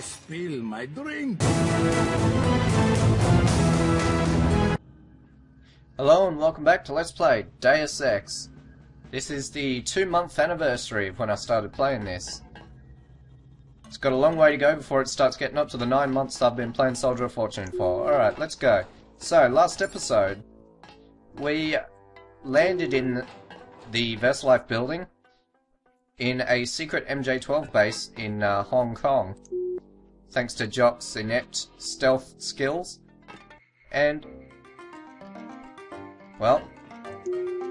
spill my drink. Hello and welcome back to Let's Play Deus Ex. This is the 2-month anniversary of when I started playing this. It's got a long way to go before it starts getting up to the 9 months I've been playing Soldier of Fortune for. Alright, let's go. So, last episode, we landed in the VersaLife building in a secret MJ-12 base in Hong Kong, thanks to Jock's inept stealth skills. And, well,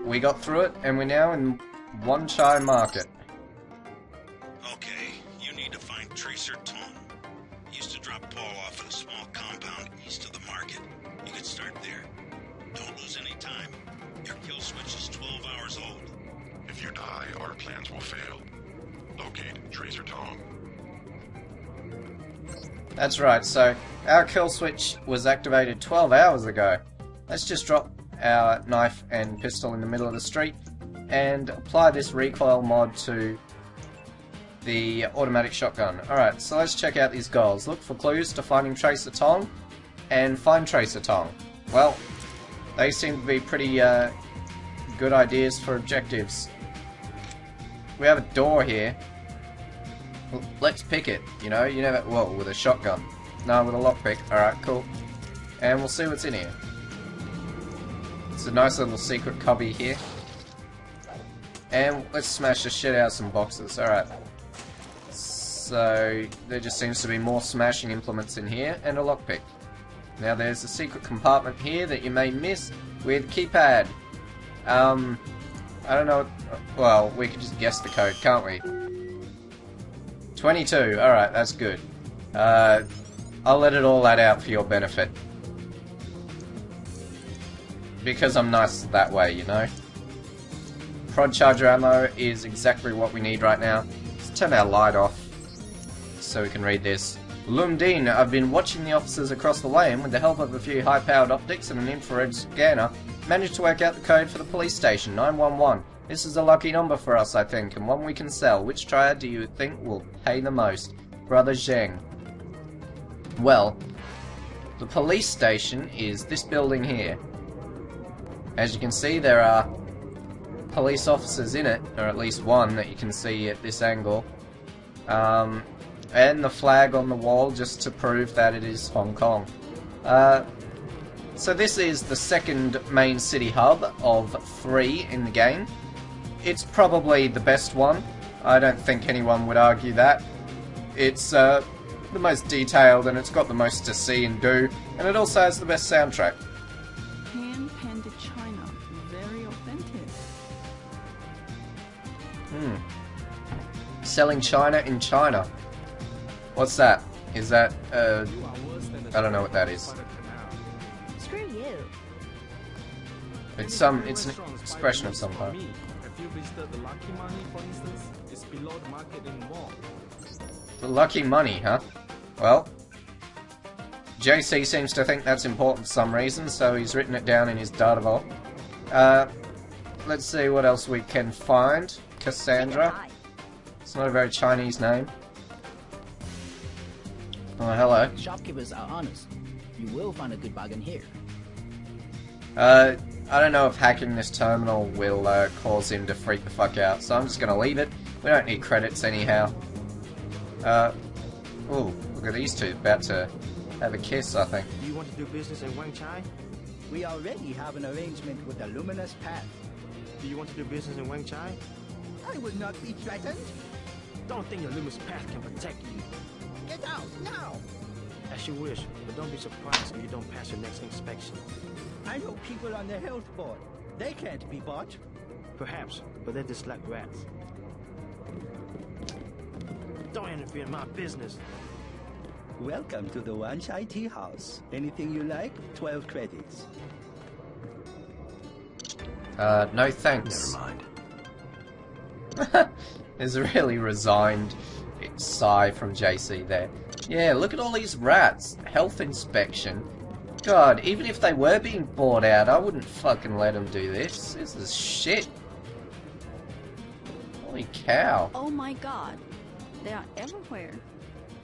we got through it, and we're now in Wan Chai Market. Okay, you need to find Tracer Tong. He used to drop Paul off at a small compound east of the market. You could start there. Don't lose any time. Your kill switch is 12 hours old. If you die, our plans will fail. Locate Tracer Tong. That's right, so our kill switch was activated 12 hours ago. Let's just drop our knife and pistol in the middle of the street and apply this recoil mod to the automatic shotgun. Alright, so let's check out these goals. Look for clues to finding Tracer Tong and find Tracer Tong. Well, they seem to be pretty good ideas for objectives. We have a door here. Well, let's pick it, you know, you never, well, with a shotgun. No, with a lockpick. Alright, cool. And we'll see what's in here. It's a nice little secret cubby here. And let's smash the shit out of some boxes. Alright. So, there just seems to be more smashing implements in here, and a lockpick. Now there's a secret compartment here that you may miss with keypad. I don't know, well, we could just guess the code, can't we? 22, alright, that's good. I'll let it all add out for your benefit. Because I'm nice that way, you know. Prod charger ammo is exactly what we need right now. Let's turn our light off so we can read this. CLoWnn, I've been watching the officers across the way and with the help of a few high-powered optics and an infrared scanner, managed to work out the code for the police station, 911. This is a lucky number for us, I think, and one we can sell. Which triad do you think will pay the most? Brother Zheng. Well, the police station is this building here. As you can see, there are police officers in it, or at least one that you can see at this angle. And the flag on the wall just to prove that it is Hong Kong. So this is the second main city hub of 3 in the game. It's probably the best one. I don't think anyone would argue that. It's the most detailed and it's got the most to see and do, and it also has the best soundtrack. Hand-painted China, very authentic. Selling China in China. What's that? Is that, I don't know what that is. Screw you. It's an expression of some kind. Have you visited the Lucky Money, for instance? It's below the market in Wall. The Lucky Money, huh? Well, JC seems to think that's important for some reason, so he's written it down in his data vault. Let's see what else we can find. Cassandra. It's not a very Chinese name. Oh, hello. Shopkeepers are honest. You will find a good bargain here. I don't know if hacking this terminal will cause him to freak the fuck out, so I'm just gonna leave it. We don't need credits anyhow. Ooh, look at these two about to have a kiss, I think. Do you want to do business in Wang Chai? We already have an arrangement with the Luminous Path. Do you want to do business in Wang Chai? I would not be threatened. Don't think your Luminous Path can protect you. Get out, now! As you wish, but don't be surprised if you don't pass your next inspection. I know people on the health board. They can't be bought. Perhaps, but they're just like rats. Don't interfere in my business. Welcome to the Wan Chai Teahouse. Anything you like, 12 credits. No thanks. Never mind. There's a really resigned sigh from JC there. Yeah, look at all these rats. Health inspection. God, even if they were being bought out, I wouldn't fucking let them do this. This is shit. Holy cow. Oh my god. They are everywhere.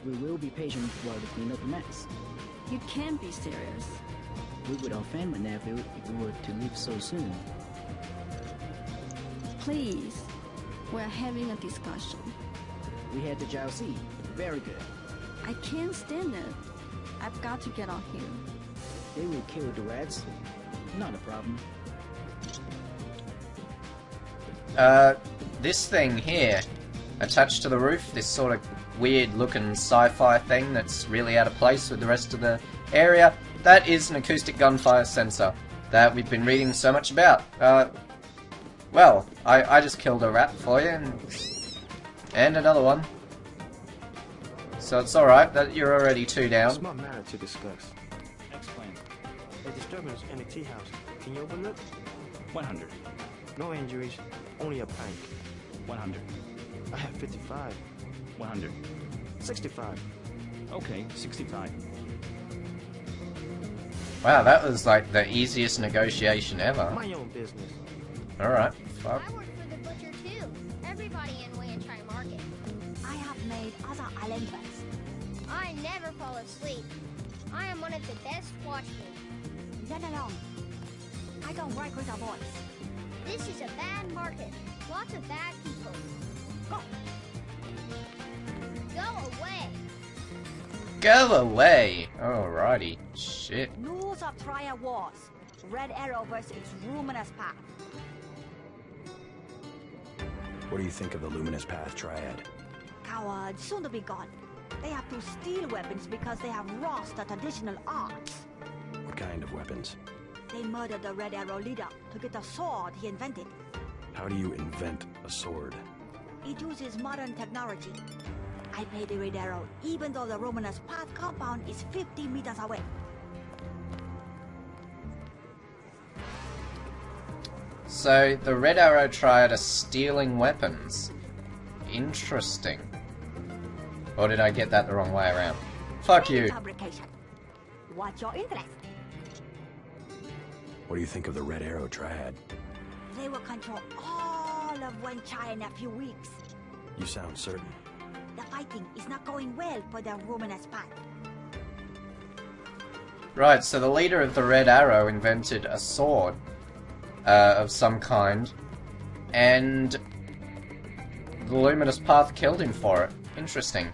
We will be patient while we clean up the mess. You can't be serious. We would offend my nephew if we were to leave so soon. Please. We're having a discussion. We had the Jiaozi. Very good. I can't stand it. I've got to get out here. They will kill the rats. Not a problem. This thing here, attached to the roof, this sort of weird looking sci-fi thing that's really out of place with the rest of the area, that is an acoustic gunfire sensor that we've been reading so much about. Well, I just killed a rat for you, and another one. So it's alright that you're already 2 down. Small matter to discuss. Explain. A disturbance in the tea house. Can you overlook? 100. No injuries, only a prank. 100. I have 55. 100. 65. Okay, 65. Wow, that was like the easiest negotiation ever. My own business. Alright, fuck. I work for the butcher too. Everybody in Wanchai Market. I have made other arrangements. I never fall asleep. I am one of the best watchmen. Let alone. I don't work with the boys. This is a bad market. Lots of bad people. Go. Go away. Go away! Alrighty. Shit. Rules of trial wars. Red Arrow versus Luminous Path. What do you think of the Luminous Path Triad? Cowards, soon to be gone. They have to steal weapons because they have lost the traditional arts. What kind of weapons? They murdered the Red Arrow leader to get the sword he invented. How do you invent a sword? It uses modern technology. I paid the Red Arrow even though the Luminous Path compound is 50 meters away. So, the Red Arrow Triad are stealing weapons. Interesting. Or did I get that the wrong way around? Fuck you. Fabrication. What's your interest? What do you think of the Red Arrow Triad? They will control all of Wanchai in a few weeks. You sound certain. The fighting is not going well for the Luminous Path. Right, so the leader of the Red Arrow invented a sword of some kind, and the Luminous Path killed him for it. Interesting.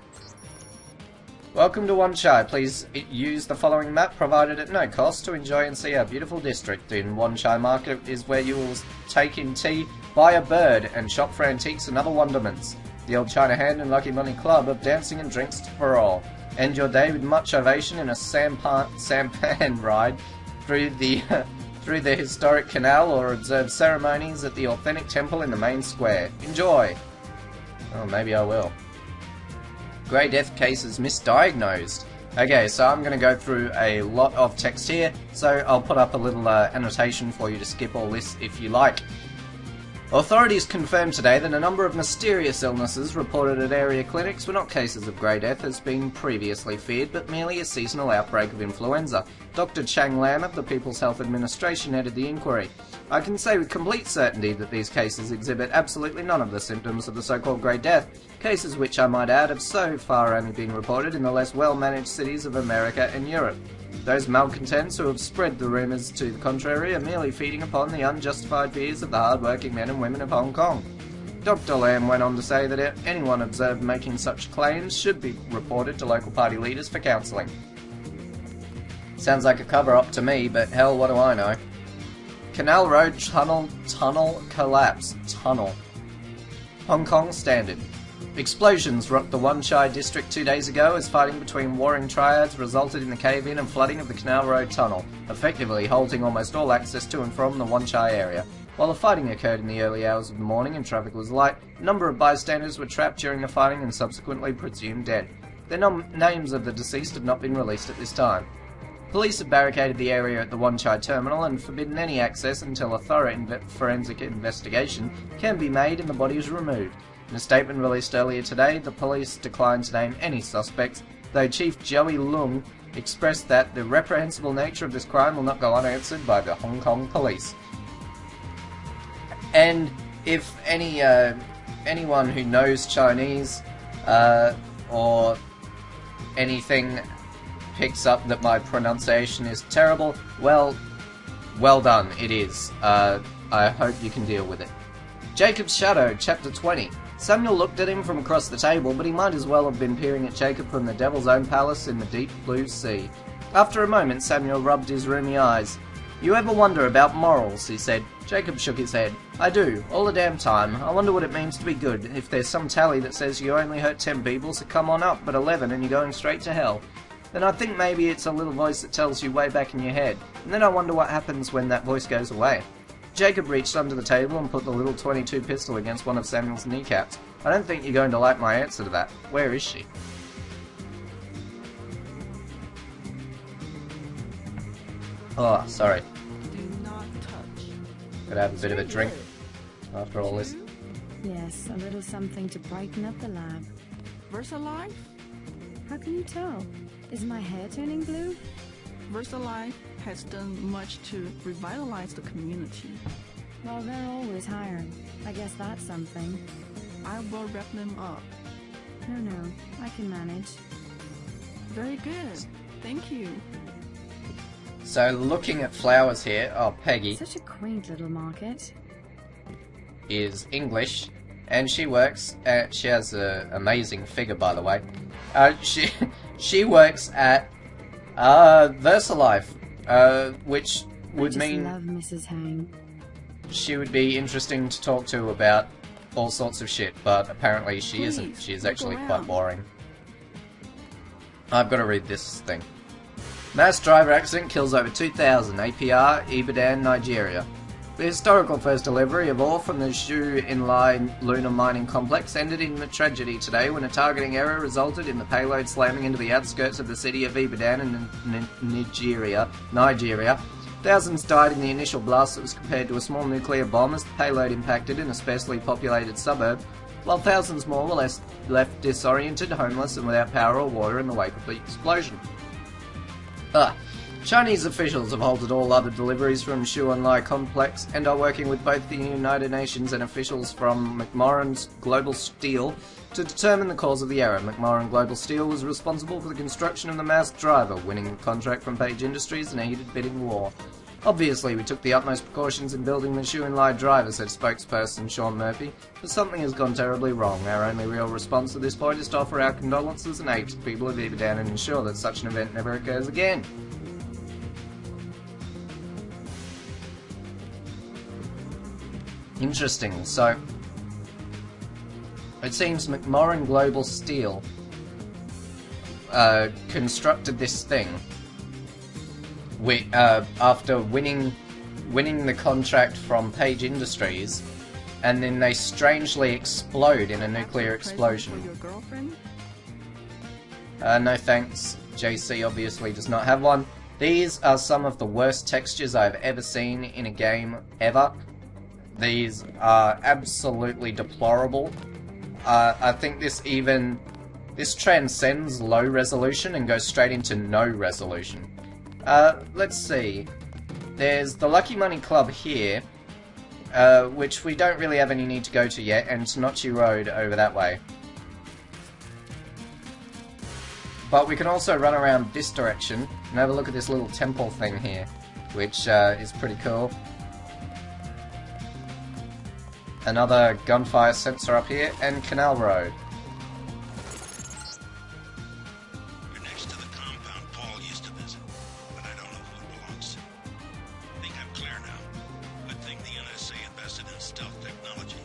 Welcome to Wanchai. Please use the following map provided at no cost to enjoy and see our beautiful district. In Wanchai Market is where you will take in tea, buy a bird, and shop for antiques and other wonderments. The Old China Hand and Lucky Money Club of dancing and drinks for all. End your day with much ovation in a sampan ride through the historic canal, or observe ceremonies at the authentic temple in the main square. Enjoy! Oh, maybe I will. Grey Death cases misdiagnosed. Okay, so I'm going to go through a lot of text here, so I'll put up a little annotation for you to skip all this if you like. Authorities confirmed today that a number of mysterious illnesses reported at area clinics were not cases of Grey Death as being previously feared, but merely a seasonal outbreak of influenza. Dr. Chang Lam of the People's Health Administration headed the inquiry. I can say with complete certainty that these cases exhibit absolutely none of the symptoms of the so-called Grey Death, cases which, I might add, have so far only been reported in the less well-managed cities of America and Europe. Those malcontents who have spread the rumours to the contrary are merely feeding upon the unjustified fears of the hard-working men and women of Hong Kong. Dr. Lam went on to say that anyone observed making such claims should be reported to local party leaders for counselling. Sounds like a cover-up to me, but hell, what do I know? Canal Road tunnel collapse. Tunnel. Hong Kong Standard. Explosions rocked the Wanchai district 2 days ago as fighting between warring triads resulted in the cave-in and flooding of the Canal Road tunnel, effectively halting almost all access to and from the Wanchai area. While the fighting occurred in the early hours of the morning and traffic was light, a number of bystanders were trapped during the fighting and subsequently presumed dead. The names of the deceased have not been released at this time. Police have barricaded the area at the Wanchai terminal and forbidden any access until a thorough forensic investigation can be made and the bodies removed. In a statement released earlier today, the police declined to name any suspects, though Chief Joey Leung expressed that the reprehensible nature of this crime will not go unanswered by the Hong Kong police. And if anyone who knows Chinese, or anything picks up that my pronunciation is terrible, well done, it is. I hope you can deal with it. Jacob's Shadow, Chapter 20. Samuel looked at him from across the table, but he might as well have been peering at Jacob from the Devil's own palace in the deep blue sea. After a moment, Samuel rubbed his rheumy eyes. "You ever wonder about morals?" he said. Jacob shook his head. "I do, all the damn time. I wonder what it means to be good. If there's some tally that says you only hurt 10 people, so come on up, but 11 and you're going straight to hell. Then I think maybe it's a little voice that tells you way back in your head. And then I wonder what happens when that voice goes away." Jacob reached under the table and put the little .22 pistol against one of Samuel's kneecaps. "I don't think you're going to like my answer to that. Where is she?" Oh, sorry. Do not touch. Gotta have a bit of a drink after all this. Yes, a little something to brighten up the lab. VersaLife? How can you tell? Is my hair turning blue? VersaLife has done much to revitalize the community. Well, they're always hiring. I guess that's something. I will wrap them up. No, I can manage. Very good. Thank you. So, looking at flowers here, Peggy Such a quaint little market. is English, and she works at, she has an amazing figure, by the way. She works at VersaLife, which would mean I love Mrs. Hang. she would be interesting to talk to about all sorts of shit, but apparently she isn't. She is actually quite boring. I've got to read this thing. Mass driver accident kills over 2,000. APR, Ibadan, Nigeria. The historical first delivery of ore from the CLoWnn lunar mining complex ended in a tragedy today when a targeting error resulted in the payload slamming into the outskirts of the city of Ibadan in Nigeria. Thousands died in the initial blast that was compared to a small nuclear bomb as the payload impacted in a sparsely populated suburb, while thousands more were left disoriented, homeless and without power or water in the wake of the explosion. Chinese officials have halted all other deliveries from CLoWnn complex and are working with both the United Nations and officials from McMoran's Global Steel to determine the cause of the error. McMoran Global Steel was responsible for the construction of the mass driver, winning the contract from Page Industries in a heated bidding war. "Obviously, we took the utmost precautions in building the CLoWnn driver," said spokesperson Sean Murphy, "but something has gone terribly wrong. Our only real response to this point is to offer our condolences and aid to the people of Ibadan and ensure that such an event never occurs again." Interesting, so it seems McMoran Global Steel constructed this thing after winning the contract from Page Industries, and then they strangely explode in a nuclear explosion. For your girlfriend? No thanks. JC obviously does not have one. These are some of the worst textures I've ever seen in a game ever. These are absolutely deplorable. I think this transcends low resolution and goes straight into no resolution. Let's see. There's the Lucky Money Club here, which we don't really have any need to go to yet, and Tanochi Road over that way. But we can also run around this direction and have a look at this little temple thing here, which is pretty cool. Another gunfire sensor up here, and Canal Road. You're next to the compound Paul used to visit, but I don't know who it belongs to. I think I'm clear now. Good thing the NSA invested in stealth technology.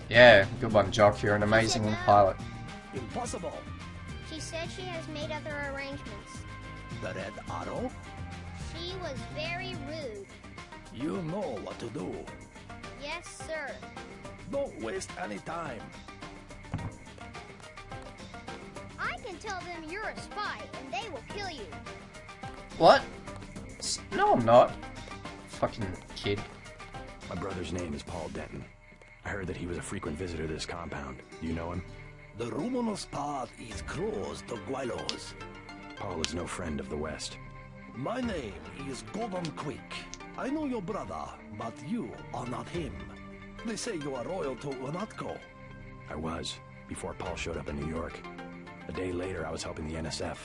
Yeah, good one, Jock. You're an amazing pilot. Impossible. She said she has made other arrangements. The Red Arrow? She was very rude. You know what to do. Yes, sir. Don't waste any time. I can tell them you're a spy, and they will kill you. What? No, I'm not. Fucking kid. My brother's name is Paul Denton. I heard that he was a frequent visitor to this compound. Do you know him? The Rumonos path is closed to Guilos. Paul is no friend of the West. My name is Gordon Quick. I know your brother, but you are not him. They say you are loyal to Unatco. I was, before Paul showed up in New York. A day later, I was helping the NSF.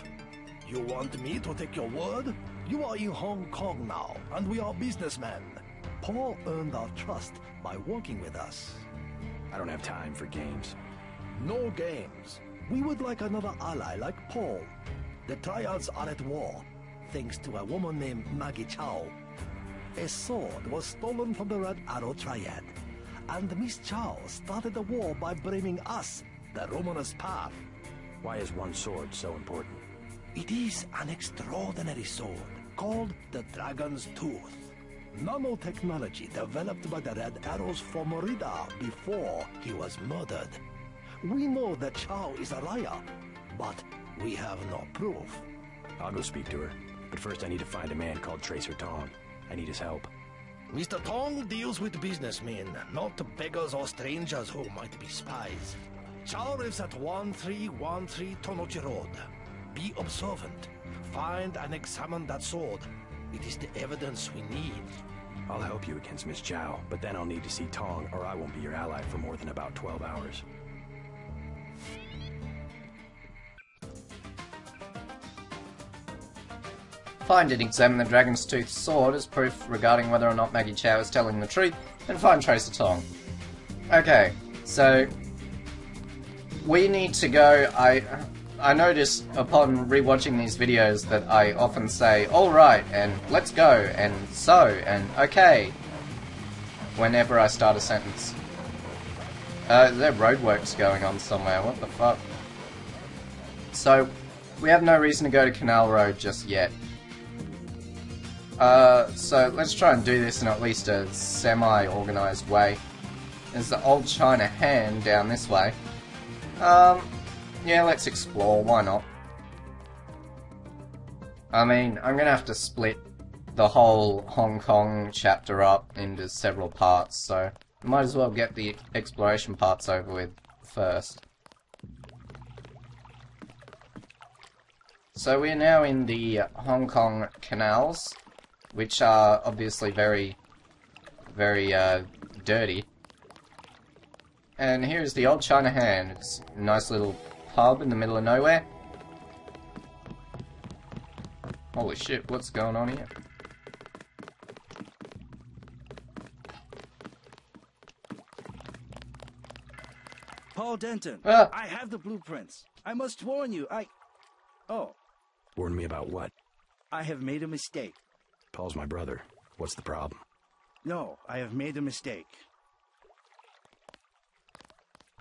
You want me to take your word? You are in Hong Kong now, and we are businessmen. Paul earned our trust by working with us. I don't have time for games. No games. We would like another ally like Paul. The triads are at war, thanks to a woman named Maggie Chow. A sword was stolen from the Red Arrow Triad, and Miss Chow started the war by blaming us, the Romanus Path. Why is one sword so important? It is an extraordinary sword called the Dragon's Tooth. Nanotechnology developed by the Red Arrows for Merida before he was murdered. We know that Chow is a liar, but we have no proof. I'll go speak to her, but first I need to find a man called Tracer Tong. I need his help. Mr. Tong deals with businessmen, not beggars or strangers who might be spies. Chow lives at 1313 Tonochi Road. Be observant. Find and examine that sword. It is the evidence we need. I'll help you against Miss Chow, but then I'll need to see Tong, or I won't be your ally for more than about 12 hours. Find and examine the Dragon's Tooth sword as proof regarding whether or not Maggie Chow is telling the truth, and find Tracer Tong. Okay, so we need to go. I notice upon rewatching these videos that I often say, alright, and let's go, and so, and okay, whenever I start a sentence. There are roadworks going on somewhere, what the fuck? So, we have no reason to go to Canal Road just yet. So let's try and do this in at least a semi-organised way. There's the Old China Hand down this way. Yeah, let's explore, why not? I mean, I'm gonna have to split the whole Hong Kong chapter up into several parts, so might as well get the exploration parts over with first. So we're now in the Hong Kong canals, which are obviously very, very dirty. And here's the Old China Hand. It's a nice little pub in the middle of nowhere. Holy shit, what's going on here? Paul Denton, Ah. I have the blueprints. I must warn you, Oh. Warn me about what? I have made a mistake. Paul's my brother. What's the problem? No, I have made a mistake.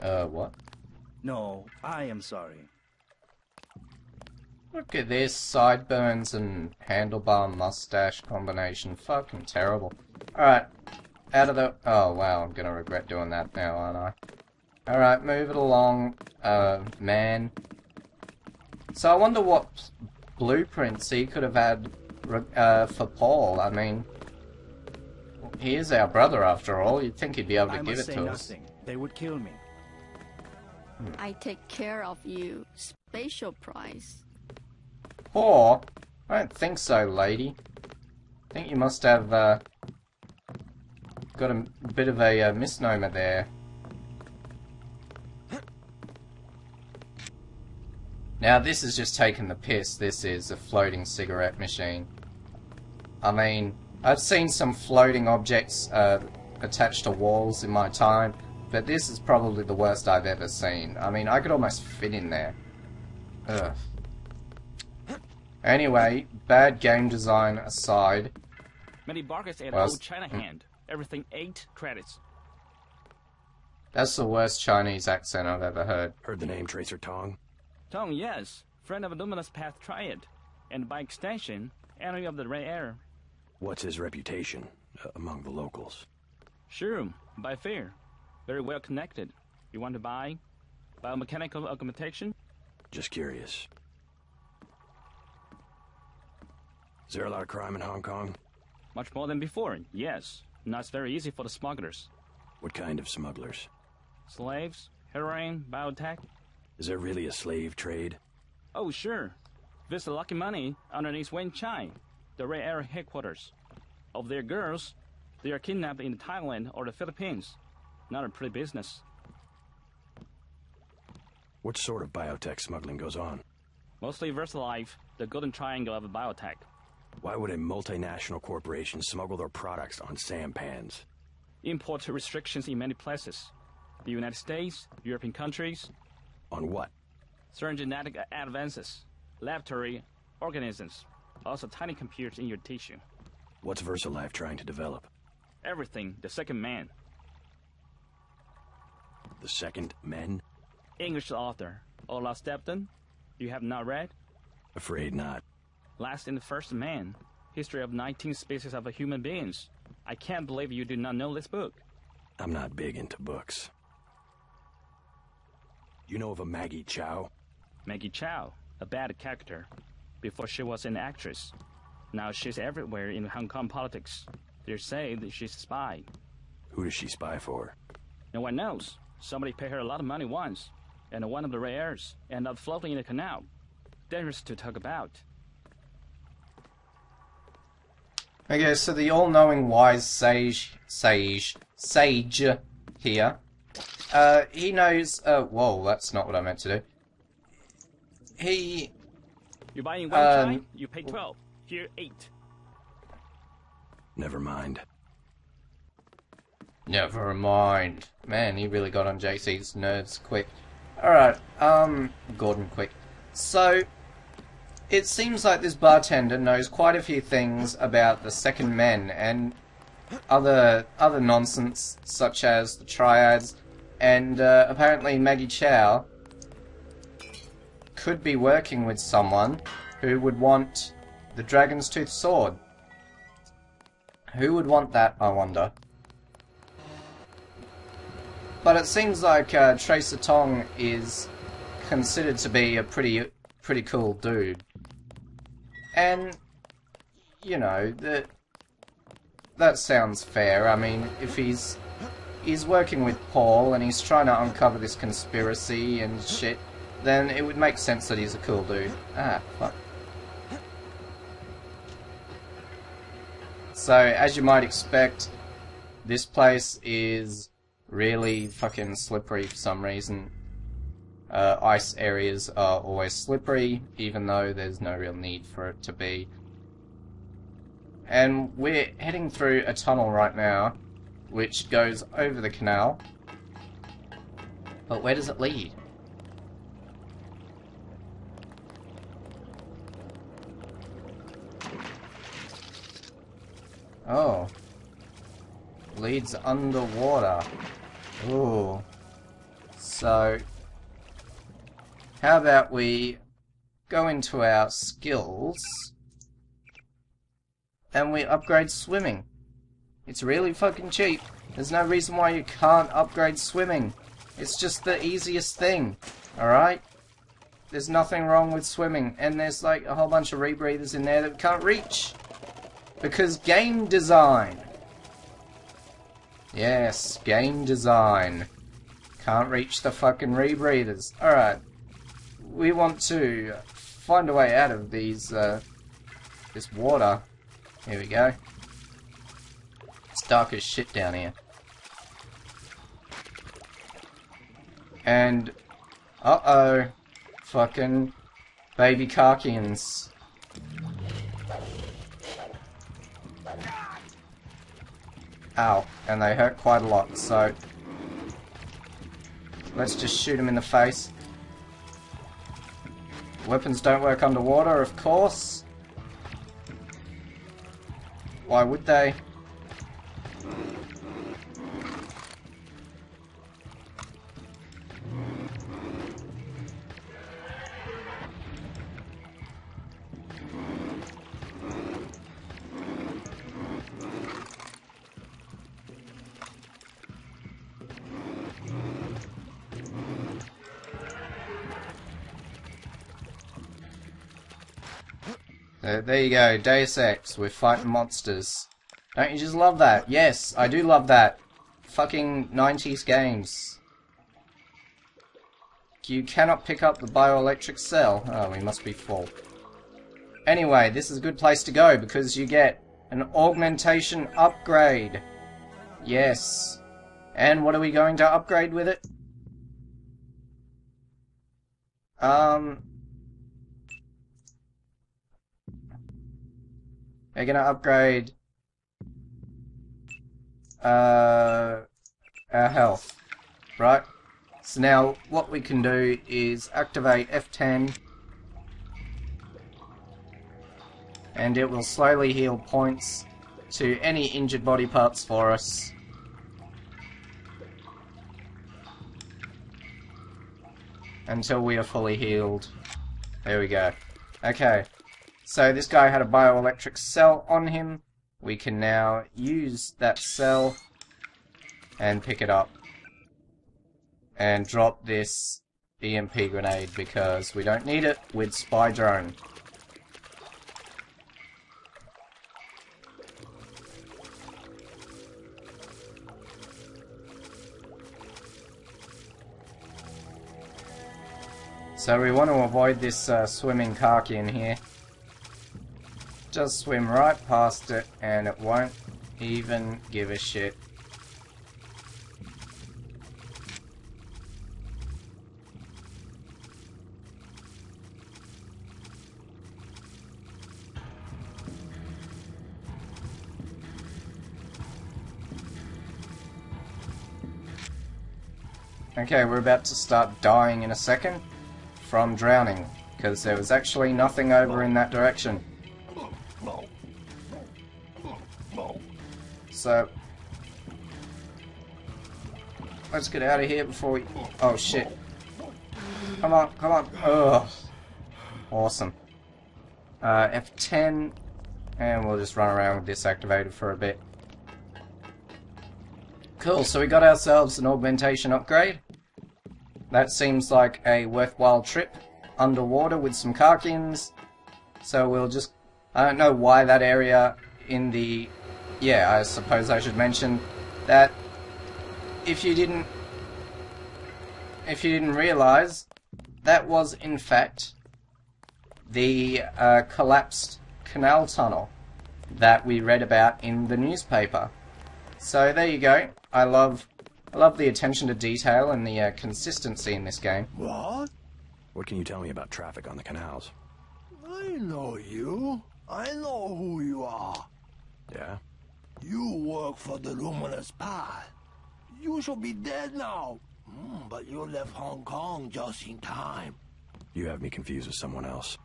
What? No, I am sorry. Look at this sideburns and handlebar mustache combination. Fucking terrible. Alright. Out of the... Oh, wow. I'm gonna regret doing that now, aren't I? Alright, move it along, man. So I wonder what blueprints he could have had for Paul. I mean, he is our brother after all. You'd think he'd be able to give it to us. They would kill me. I take care of you. Special price. Poor? I don't think so, lady. I think you must have got a bit of a misnomer there. Now this is just taking the piss. This is a floating cigarette machine. I mean, I've seen some floating objects attached to walls in my time, but this is probably the worst I've ever seen. I mean, I could almost fit in there. Ugh. Anyway, bad game design aside. Many bargains at Old China Hand. Everything 8 credits. That's the worst Chinese accent I've ever heard. Heard the name Tracer Tong? Tong, yes. Friend of Luminous Path Triad. And by extension, enemy of the Red Air. What's his reputation among the locals? Sure, by fair. Very well connected. You want to buy? Biomechanical augmentation? Just curious. Is there a lot of crime in Hong Kong? Much more than before, yes. Now it's very easy for the smugglers. What kind of smugglers? Slaves, heroin, biotech. Is there really a slave trade? Oh, sure. Visit Lucky Money underneath Wen Chai, the Red Air headquarters. Of their girls, they are kidnapped in Thailand or the Philippines. Not a pretty business. What sort of biotech smuggling goes on? Mostly VersaLife, the golden triangle of biotech. Why would a multinational corporation smuggle their products on sampans? Import restrictions in many places. The United States, European countries. On what? Certain genetic advances, laboratory organisms, also tiny computers in your tissue. What's VersaLife trying to develop? Everything, the second man. The second men? English author, Olaf Stepton. You have not read? Afraid not. Last and the First Man, history of 19 species of human beings. I can't believe you do not know this book. I'm not big into books. You know of a Maggie Chow? Maggie Chow, a bad character. Before she was an actress. Now she's everywhere in Hong Kong politics. They say that she's a spy. Who does she spy for? No one knows. Somebody paid her a lot of money once. And one of the rare airs ended up floating in the canal. Dangerous to talk about. Okay, so the all-knowing wise sage here, he knows, whoa, that's not what I meant to do. You're buying one chai, you pay 12. Here, 8. Never mind. Never mind. Man, he really got on JC's nerves quick. Alright, Gordon quick. So, it seems like this bartender knows quite a few things about the second men and other nonsense, such as the triads, and apparently Maggie Chow could be working with someone who would want the Dragon's Tooth Sword. Who would want that, I wonder? But it seems like Tracer Tong is considered to be a pretty cool dude. And, you know, that sounds fair. I mean, if he's working with Paul and he's trying to uncover this conspiracy and shit, then it would make sense that he's a cool dude. Ah, fuck. So, as you might expect, this place is really fucking slippery for some reason. Ice areas are always slippery, even though there's no real need for it to be. And we're heading through a tunnel right now, which goes over the canal. But where does it lead? Oh. Leads underwater. Ooh. So, how about we go into our skills and we upgrade swimming. It's really fucking cheap. There's no reason why you can't upgrade swimming. It's just the easiest thing. Alright? There's nothing wrong with swimming. And there's like a whole bunch of rebreathers in there that we can't reach. Because game design. Yes, game design. Can't reach the fucking rebreathers. Alright. We want to find a way out of these, this water. Here we go. It's dark as shit down here. And, uh-oh. Fucking baby Karkians. Ow. And they hurt quite a lot, so let's just shoot them in the face. Weapons don't work underwater, of course. Why would they? There you go, Deus Ex, we're fighting monsters. Don't you just love that? Yes, I do love that. Fucking 90s games. You cannot pick up the bioelectric cell. Oh, we must be full. Anyway, this is a good place to go because you get an augmentation upgrade. Yes. And what are we going to upgrade with it? We're gonna upgrade our health, right? So now what we can do is activate F10 and it will slowly heal points to any injured body parts for us. Until we are fully healed. There we go. Okay, so this guy had a bioelectric cell on him. We can now use that cell and pick it up and drop this EMP grenade because we don't need it with Spy Drone. So we want to avoid this swimming khaki in here. Just swim right past it and it won't even give a shit. Okay, we're about to start dying in a second from drowning, because there was actually nothing over in that direction. So, let's get out of here before we... Oh shit. Come on, come on. Ugh. Awesome. F10, and we'll just run around with this activated for a bit. Cool, so we got ourselves an augmentation upgrade. That seems like a worthwhile trip underwater with some Karkins. So we'll just... I don't know why that area in the... Yeah, I suppose I should mention that if you didn't realize, that was in fact the collapsed canal tunnel that we read about in the newspaper. So there you go. I love the attention to detail and the consistency in this game. What? What can you tell me about traffic on the canals? I know you. I know who you are. Yeah? You work for the Luminous Path. You should be dead now. But you left Hong Kong just in time. You have me confused with someone else.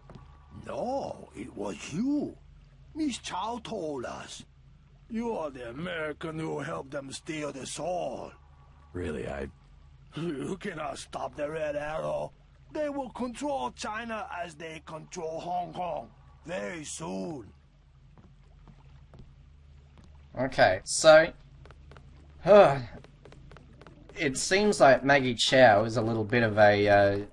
No, it was you. Miss Chow told us. You are the American who helped them steal the sword. Really, You cannot stop the Red Arrow. They will control China as they control Hong Kong very soon. Okay, so... it seems like Maggie Chow is a little bit of a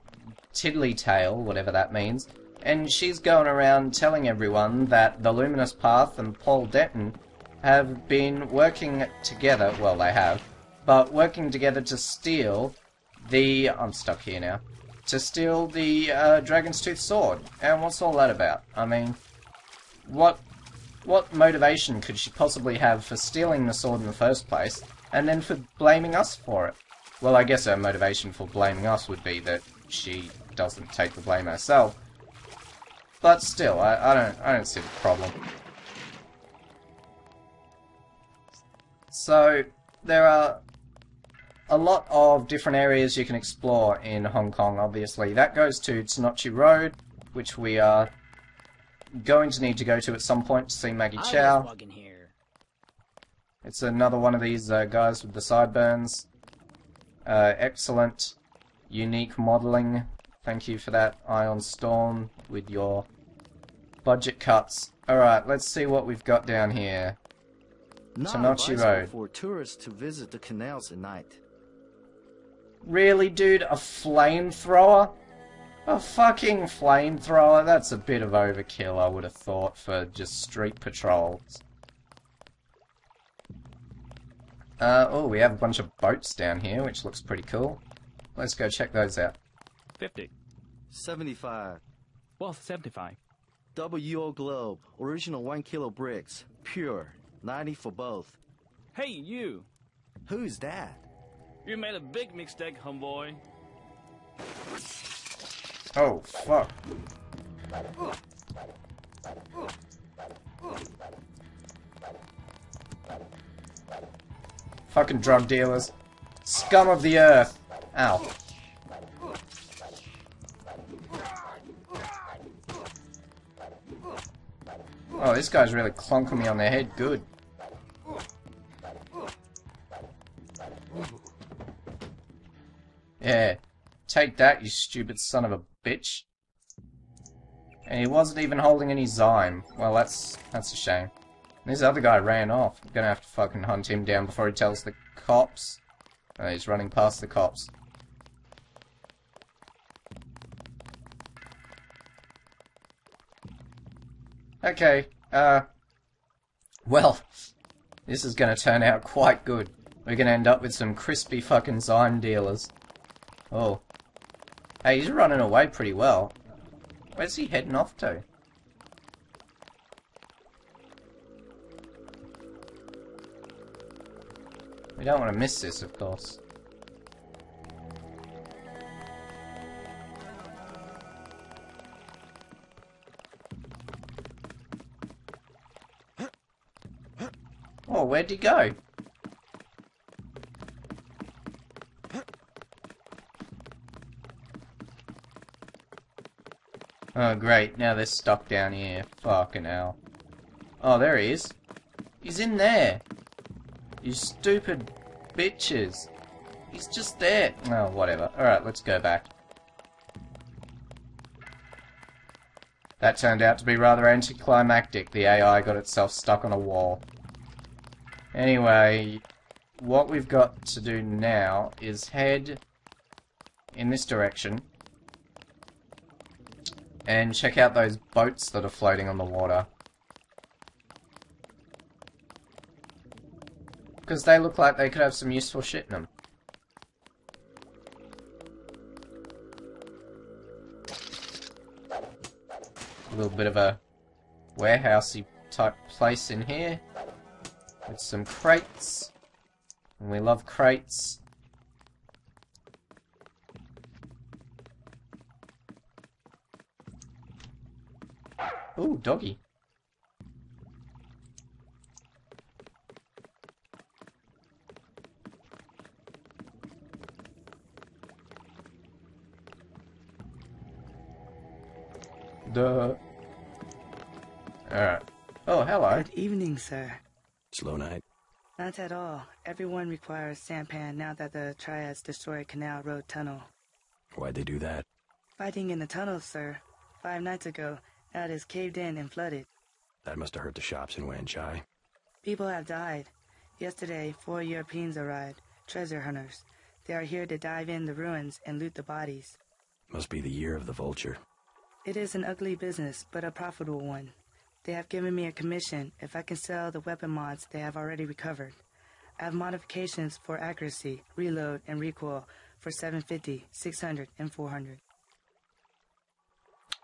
tiddly-tail, whatever that means, and she's going around telling everyone that the Luminous Path and Paul Denton have been working together, well they have, but working together to steal the... I'm stuck here now. To steal the Dragon's Tooth sword. And what's all that about? I mean, what motivation could she possibly have for stealing the sword in the first place, and then for blaming us for it? Well, I guess her motivation for blaming us would be that she doesn't take the blame herself. But still, I don't see the problem. So, there are a lot of different areas you can explore in Hong Kong, obviously. That goes to Tanochi Road, which we are going to need to go to at some point to see Maggie Chow. It's another one of these guys with the sideburns. Excellent, unique modelling. Thank you for that, Ion Storm, with your budget cuts. Alright, let's see what we've got down here. Tanochi Road. For tourists to visit the canals at night. Really, dude? A flamethrower? A fucking flamethrower? That's a bit of overkill, I would have thought, for just street patrols. Oh, we have a bunch of boats down here, which looks pretty cool. Let's go check those out. 50. 75. Both 75. WO Globe. Original 1 kilo bricks. Pure. 90 for both. Hey, you! Who's that? You made a big mistake, homeboy. Oh, fuck. Fucking drug dealers. Scum of the earth. Ow. Oh, this guy's really clonking me on the head. Good. Yeah. Take that, you stupid son of a bitch. And he wasn't even holding any Zyme. Well, that's a shame. This other guy ran off. I'm gonna have to fucking hunt him down before he tells the cops. Oh, he's running past the cops. Okay, well, this is gonna turn out quite good. We're gonna end up with some crispy fucking Zyme dealers. Oh. Hey, he's running away pretty well. Where's he heading off to? We don't want to miss this, of course. Oh, where'd he go? Oh, great. Now they're stuck down here. Fucking hell. Oh, there he is. He's in there. You stupid bitches. He's just there. Oh, whatever. Alright, let's go back. That turned out to be rather anticlimactic. The AI got itself stuck on a wall. Anyway, what we've got to do now is head in this direction and check out those boats that are floating on the water. Because they look like they could have some useful shit in them. A little bit of a warehousey type place in here. With some crates. And we love crates. Ooh, doggy. Duh. Alright. Oh, hello. Good evening, sir. Slow night? Not at all. Everyone requires sampan now that the Triads destroyed Canal Road Tunnel. Why'd they do that? Fighting in the tunnels, sir. 5 nights ago, now it is caved in and flooded. That must have hurt the shops in Wan Chai. People have died. Yesterday, 4 Europeans arrived, treasure hunters. They are here to dive in the ruins and loot the bodies. Must be the year of the vulture. It is an ugly business, but a profitable one. They have given me a commission if I can sell the weapon mods they have already recovered. I have modifications for accuracy, reload, and recoil for 750, 600, and 400.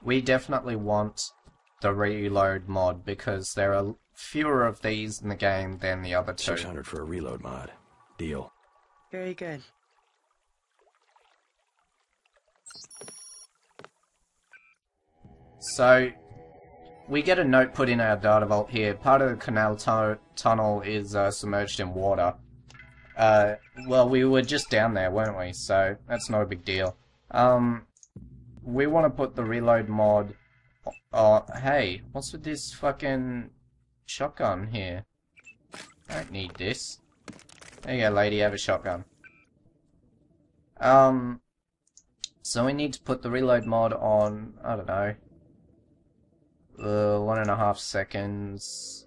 We definitely want the reload mod because there are fewer of these in the game than the other two. 600 for a reload mod. Deal. Very good. So, we get a note put in our data vault here. Part of the canal tunnel is submerged in water. Well, we were just down there, weren't we? So, that's not a big deal. We want to put the reload mod... hey, what's with this fucking shotgun here? I don't need this. There you go, lady, have a shotgun. So we need to put the reload mod on, I don't know, 1.5 seconds,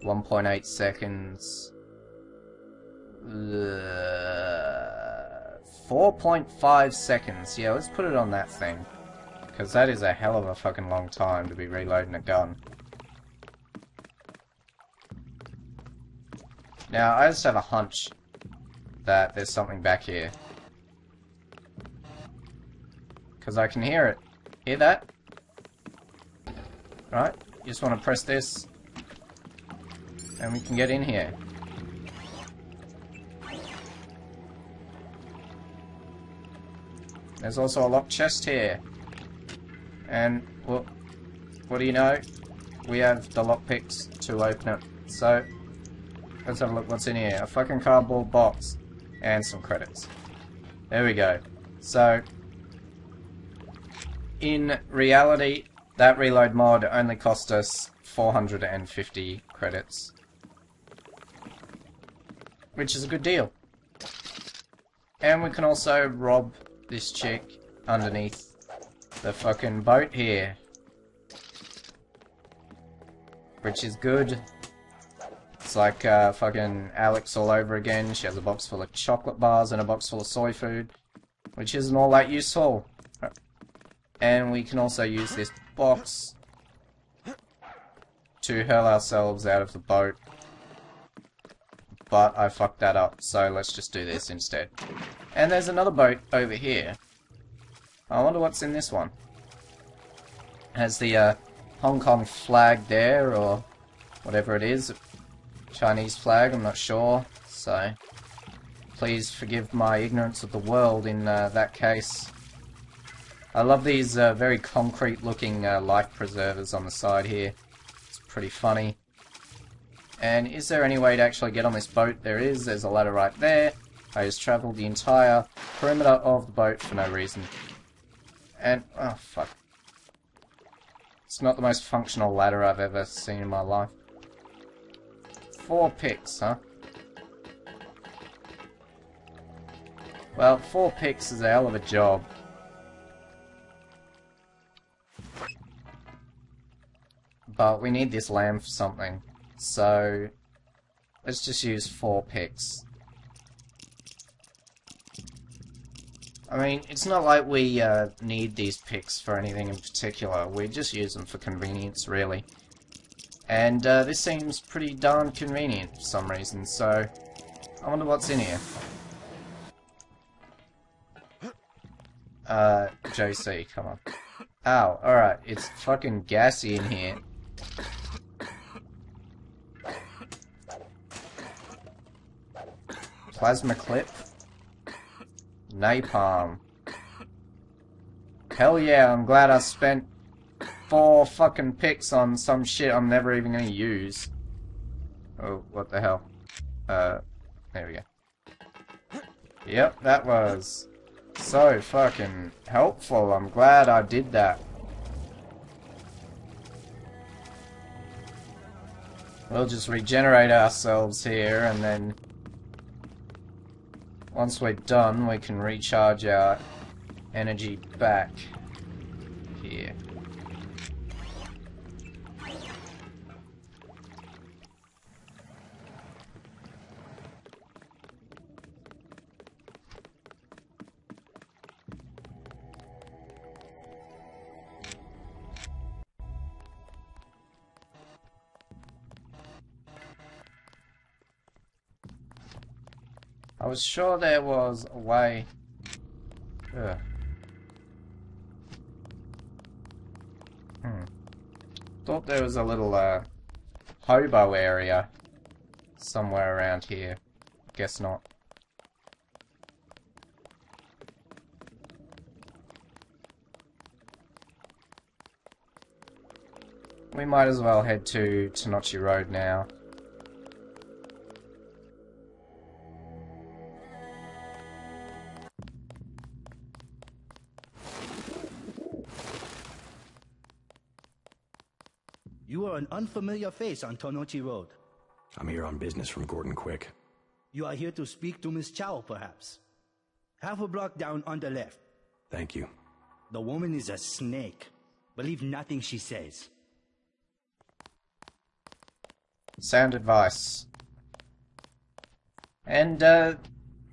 1.8 seconds, 4.5 seconds. Yeah, let's put it on that thing. Because that is a hell of a fucking long time to be reloading a gun. Now, I just have a hunch that there's something back here. Because I can hear it. Hear that? Right, you just want to press this. And we can get in here. There's also a locked chest here. And, well, what do you know? We have the lockpicks to open it. So, let's have a look what's in here. A fucking cardboard box. And some credits. There we go. So, in reality, that reload mod only cost us 450 credits. Which is a good deal. And we can also rob this chick underneath the fucking boat here. Which is good. It's like fucking Alex all over again. She has a box full of chocolate bars and a box full of soy food. Which isn't all that useful. And we can also use this box to hurl ourselves out of the boat. But I fucked that up, so let's just do this instead. And there's another boat over here. I wonder what's in this one. Has the Hong Kong flag there, or whatever it is. Chinese flag, I'm not sure. So, please forgive my ignorance of the world in that case. I love these very concrete looking life preservers on the side here. It's pretty funny. And is there any way to actually get on this boat? There is. There's a ladder right there. I just travelled the entire perimeter of the boat for no reason. And, oh fuck. It's not the most functional ladder I've ever seen in my life. 4 picks, huh? Well, 4 picks is a hell of a job. But we need this lamb for something. So, let's just use 4 picks. I mean, it's not like we need these picks for anything in particular. We just use them for convenience, really. And this seems pretty darn convenient for some reason, so I wonder what's in here. JC, come on. Ow, alright, it's fucking gassy in here. Plasma clip. Napalm. Hell yeah, I'm glad I spent 4 fucking picks on some shit I'm never even gonna use. Oh, what the hell? There we go. Yep, that was so fucking helpful. I'm glad I did that. We'll just regenerate ourselves here, and then once we're done, we can recharge our energy back here. I was sure there was a way. Ugh. Thought there was a little hobo area somewhere around here. Guess not. We might as well head to Tenochi Road now. You are an unfamiliar face on Tenochi Road. I'm here on business from Gordon Quick. You are here to speak to Miss Chow, perhaps. Half a block down on the left. Thank you. The woman is a snake. Believe nothing she says. Sound advice. And,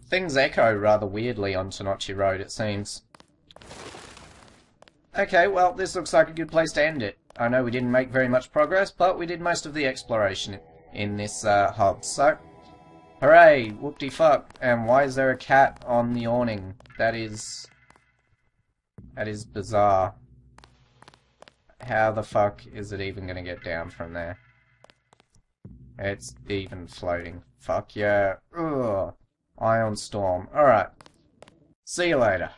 things echo rather weirdly on Tenochi Road, it seems. Okay, well, this looks like a good place to end it. I know we didn't make very much progress, but we did most of the exploration in this hub, so hooray, whoop-de-fuck. And why is there a cat on the awning? That is bizarre. How the fuck is it even gonna get down from there? It's even floating. Fuck yeah. Ugh. Ion Storm. Alright. See you later.